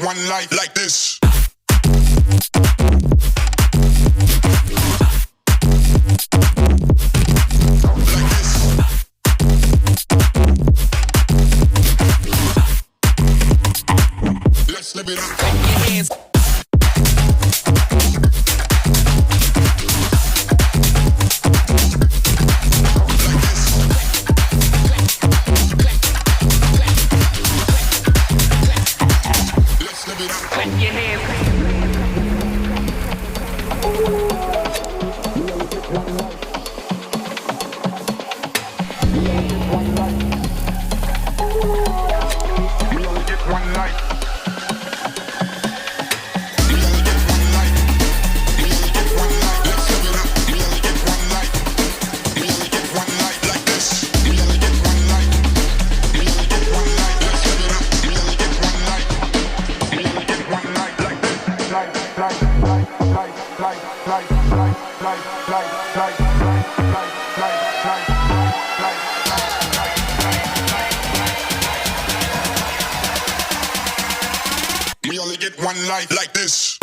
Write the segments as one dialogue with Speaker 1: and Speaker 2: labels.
Speaker 1: One life like this. Let's live it up. Clap your hands. We only get one life like this.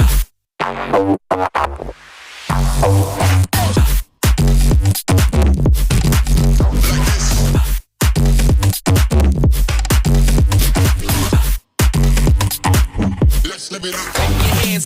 Speaker 1: Let's live it up. Clap your hands.